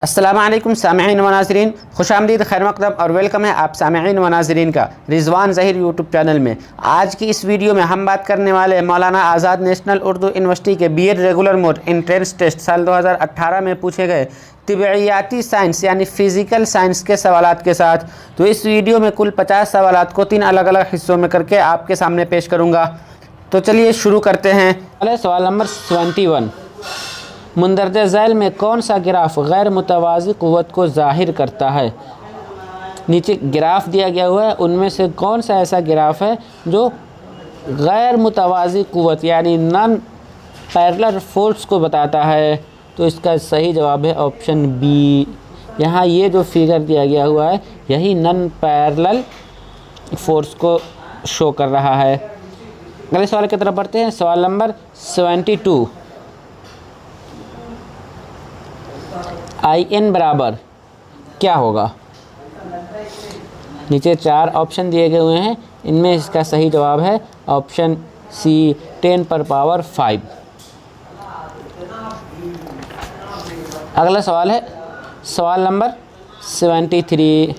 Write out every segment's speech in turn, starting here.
अस्सलाम वालेकुम सामईन व नाज़रीन, खुशामदीद, खैर मक़दम और वेलकम है आप सामईन व नाज़रीन का रिज़वान ज़हीर यूट्यूब चैनल में। आज की इस वीडियो में हम बात करने वाले मौलाना आज़ाद नेशनल उर्दू यूनिवर्सिटी के BEd regular mode entrance test साल 2018 में पूछे गए तिबैयाती साइंस यानी फ़िज़िकल साइंस के सवालात के साथ। तो इस वीडियो में कुल 50 सवालात को 3 अलग अलग हिस्सों में करके आपके सामने पेश करूँगा। तो चलिए शुरू करते हैं। सवाल नंबर 71, मुंदरजे झैल में कौन सा ग्राफ गैर मुतवाज़ी क़ुव्वत को ज़ाहिर करता है। नीचे ग्राफ दिया गया हुआ है, उनमें से कौन सा ऐसा ग्राफ है जो गैर मुतवाज़ी क़ुव्वत यानी नॉन पैरेलल फोर्स को बताता है। तो इसका सही जवाब है ऑप्शन बी। यहाँ ये जो फिगर दिया गया हुआ है यही नॉन पैरेलल फोर्स को शो कर रहा है। अगले सवाल की तरफ बढ़ते हैं। सवाल नंबर 72, IN बराबर क्या होगा। नीचे 4 ऑप्शन दिए गए हुए हैं, इनमें इसका सही जवाब है ऑप्शन सी 10⁵। अगला सवाल है सवाल नंबर 73,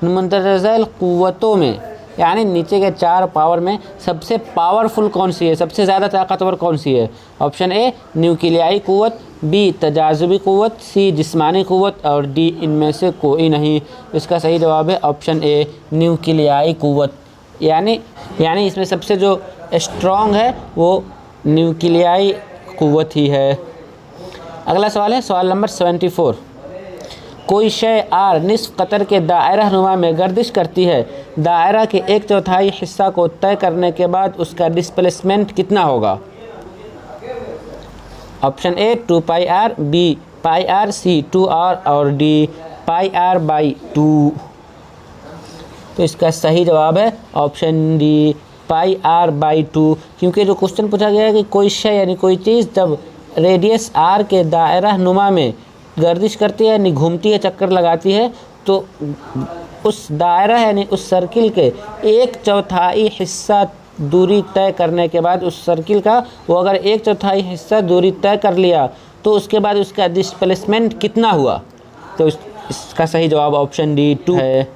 मुंदरजे झैल क़ुव्वतों में यानी नीचे के 4 पावर में सबसे पावरफुल कौन सी है, सबसे ज़्यादा ताकतवर कौन सी है। ऑप्शन ए न्यूक्लियाई क़ुव्वत, बी तजाज़ुबी क़ुव्वत, सी जिस्मानी क़ुव्वत और डी इनमें से कोई नहीं। इसका सही जवाब है ऑप्शन ए न्यूक्लियाई क़ुव्वत। यानी इसमें सबसे जो स्ट्रॉन्ग है वो न्यूक्लियाई क़ुव्वत ही है। अगला सवाल है सवाल नंबर 74, कोई शय आर निस्फ़ कतर के दायरा नुमा में गर्दिश करती है, दायरा के 1/4 हिस्सा को तय करने के बाद उसका डिस्प्लेसमेंट कितना होगा। Option A 2πr, B πr, C 2r और डी πr/2। तो इसका सही जवाब है ऑप्शन डी πr/2, क्योंकि जो क्वेश्चन पूछा गया है कि कोई शय यानी कोई चीज़ जब रेडियस आर के दायरा नुमा में गर्दिश करती है यानी घूमती है, चक्कर लगाती है, तो उस दायरा यानी उस सर्किल के 1/4 हिस्सा दूरी तय करने के बाद उस सर्किल का वो अगर 1/4 हिस्सा दूरी तय कर लिया तो उसके बाद उसका डिस्प्लेसमेंट कितना हुआ। तो इसका सही जवाब ऑप्शन डी 2 है।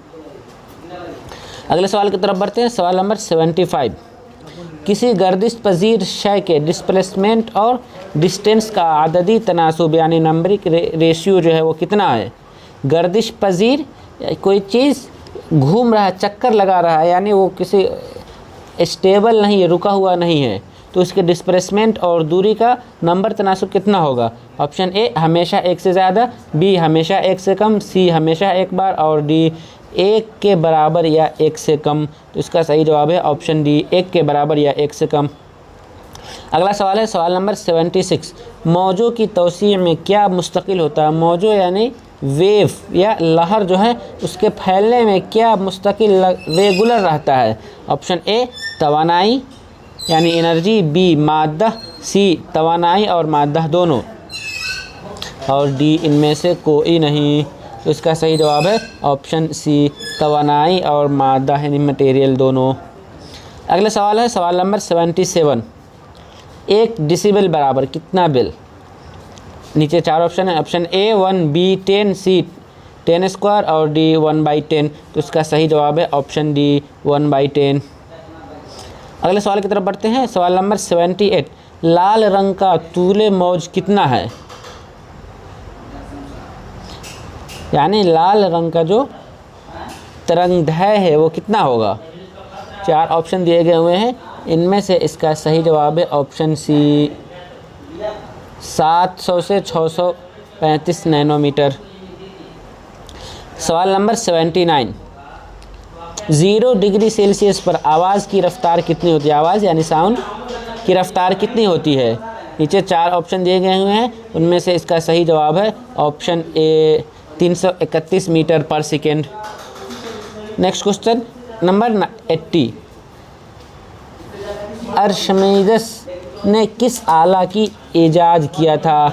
अगले सवाल की तरफ बढ़ते हैं। सवाल नंबर 75, किसी गर्दिश पजीर शय के डिस्प्लेसमेंट और डिस्टेंस का आददी तनासुब यानी नंबरिक रेशियो जो है वो कितना है। गर्दिश पजीर कोई चीज़ घूम रहा है, चक्कर लगा रहा है, यानी वो किसी स्टेबल नहीं है, रुका हुआ नहीं है, तो उसके डिस्प्लेसमेंट और दूरी का नंबर तनासुब कितना होगा। ऑप्शन ए हमेशा 1 से ज़्यादा, बी हमेशा 1 से कम, सी हमेशा 1 बार और डी 1 के बराबर या 1 से कम। तो इसका सही जवाब है ऑप्शन डी 1 के बराबर या 1 से कम। अगला सवाल है सवाल नंबर 76, मौजों की तौसीअ में क्या मुस्तकिल होता है। मौजों यानी वेव या लहर जो है उसके फैलने में क्या मुस्तकिल रेगुलर रहता है। ऑप्शन ए तवानाई यानी एनर्जी, बी मादा, सी तवानाई और मादा दोनों और डी इनमें से कोई नहीं। तो इसका सही जवाब है ऑप्शन सी तवानाई और मादा यानी मटेरियल दोनों। अगला सवाल है सवाल नंबर 77, 1 डेसिबल बराबर कितना बेल। नीचे 4 ऑप्शन है, ऑप्शन ए 1, बी 10, सी 10² और डी 1/10। तो इसका सही जवाब है ऑप्शन डी 1/10। अगले सवाल की तरफ बढ़ते हैं। सवाल नंबर 78, लाल रंग का तूले मौज कितना है, यानी लाल रंग का जो तरंगदैर्घ्य है वो कितना होगा। 4 ऑप्शन दिए गए हुए हैं, इनमें से इसका सही जवाब है ऑप्शन सी 700 से 635 नैनोमीटर। सवाल नंबर 79, 0 डिग्री सेल्सियस पर आवाज़ की रफ़्तार कितनी होती है। आवाज़ यानी साउंड की रफ़्तार कितनी होती है। नीचे 4 ऑप्शन दिए गए हुए हैं, उनमें से इसका सही जवाब है ऑप्शन ए 331 मीटर पर सेकेंड। नेक्स्ट क्वेश्चन नंबर 80, अर्शमीदस ने किस आला की ईजाद किया था।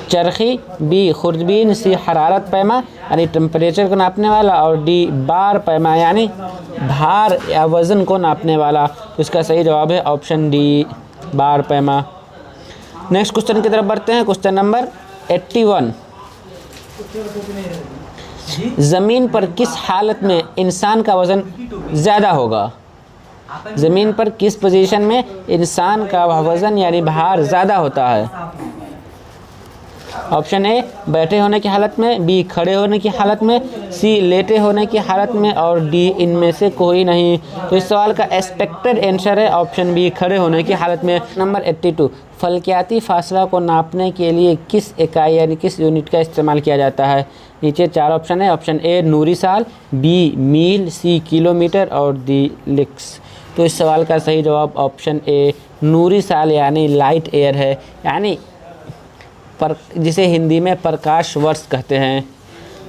चरखी, बी खुर्दबीन, सी हरारत पैमा यानी टेम्परेचर को नापने वाला और डी बार पैमा यानी भार या वज़न को नापने वाला। तो इसका सही जवाब है ऑप्शन डी बार पैमा। नेक्स्ट क्वेश्चन की तरफ बढ़ते हैं। क्वेश्चन नंबर 81, ज़मीन पर किस हालत में इंसान का वज़न ज़्यादा होगा? ज़मीन पर किस पोजीशन में इंसान का वज़न यानी भार ज़्यादा होता है? ऑप्शन ए बैठे होने की हालत में, बी खड़े होने की हालत में, सी लेटे होने की हालत में और डी इनमें से कोई नहीं। तो इस सवाल का एक्सपेक्टेड आंसर है ऑप्शन बी खड़े होने की हालत में। नंबर 82, फलकियाती फासला को नापने के लिए किस इकाई यानी किस यूनिट का इस्तेमाल किया जाता है? नीचे 4 ऑप्शन है। ऑप्शन ए नूरी साल, बी मील, सी किलोमीटर और डी लिक्स। तो इस सवाल का सही जवाब ऑप्शन ए नूरी साल यानी लाइट ईयर है, यानी जिसे हिंदी में प्रकाश वर्ष कहते हैं।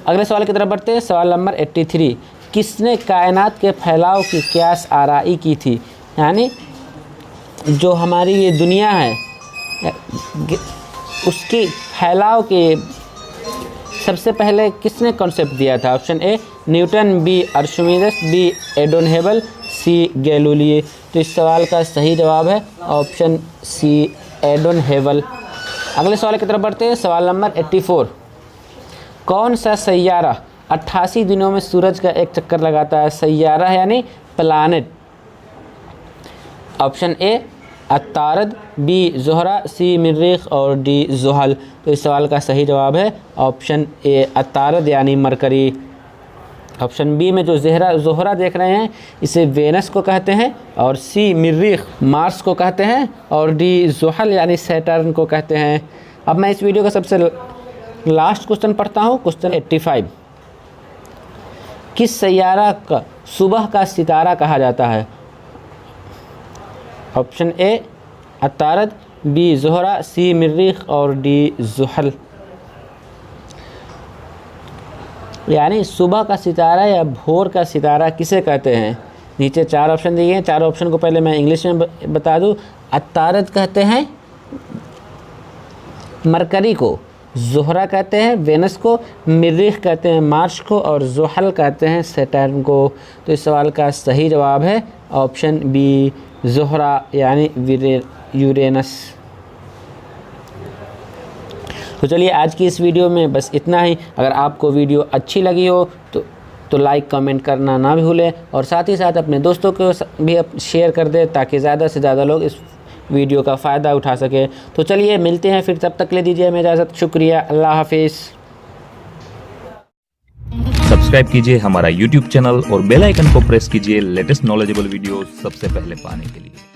अगले सवाल की तरफ बढ़ते हैं। सवाल नंबर 83, किसने कायनात के फैलाव की क़यास आराई की थी? यानी जो हमारी ये दुनिया है उसकी फैलाव के सबसे पहले किसने कॉन्सेप्ट दिया था? Option A Newton, B Archimedes, B Edwin Hubble, C Galileo. तो इस सवाल का सही जवाब है ऑप्शन सी एडोन हेबल। अगले सवाल की तरफ बढ़ते हैं। सवाल नंबर 84, कौन सा सैयारा 88 दिनों में सूरज का एक चक्कर लगाता है? सैयारा यानी planet. Option A अत्तारद, B Zohra, सी मरीख और डी ज़ुहल। तो इस सवाल का सही जवाब है ऑप्शन ए अत्तारद यानी मरकरी। ऑप्शन बी में जो ज़ोहरा देख रहे हैं इसे वेनस को कहते हैं, और सी मरीख मार्स को कहते हैं, और डी ज़ुहल यानी सैटर्न को कहते हैं। अब मैं इस वीडियो का सबसे लास्ट क्वेश्चन पढ़ता हूँ, क्वेश्चन 85, किस सैयारा का सुबह का सितारा कहा जाता है? ऑप्शन ए अत्तारद, बी ज़ोहरा, सी मरीख और डी ज़ुहल। यानी सुबह का सितारा या भोर का सितारा किसे कहते हैं? नीचे 4 ऑप्शन दिए हैं। 4 ऑप्शन को पहले मैं इंग्लिश में बता दूं। अत्तारद कहते हैं मरकरी को, ज़ोहरा कहते हैं वेनस को, मरीख कहते हैं मार्स को और ज़ुहल कहते हैं सैटर्न को। तो इस सवाल का सही जवाब है ऑप्शन बी ज़ोहरा यानी यूरेनस। तो चलिए आज की इस वीडियो में बस इतना ही। अगर आपको वीडियो अच्छी लगी हो तो लाइक कमेंट करना ना भूलें, और साथ ही साथ अपने दोस्तों को भी शेयर कर दें ताकि ज़्यादा से ज़्यादा लोग इस वीडियो का फ़ायदा उठा सकें। तो चलिए मिलते हैं फिर, तब तक ले दीजिए हमें इजाज़त। शुक्रिया, अल्लाह हाफिज़। सब्सक्राइब कीजिए हमारा YouTube चैनल और बेल आइकन को प्रेस कीजिए लेटेस्ट नॉलेजेबल वीडियो सबसे पहले पाने के लिए।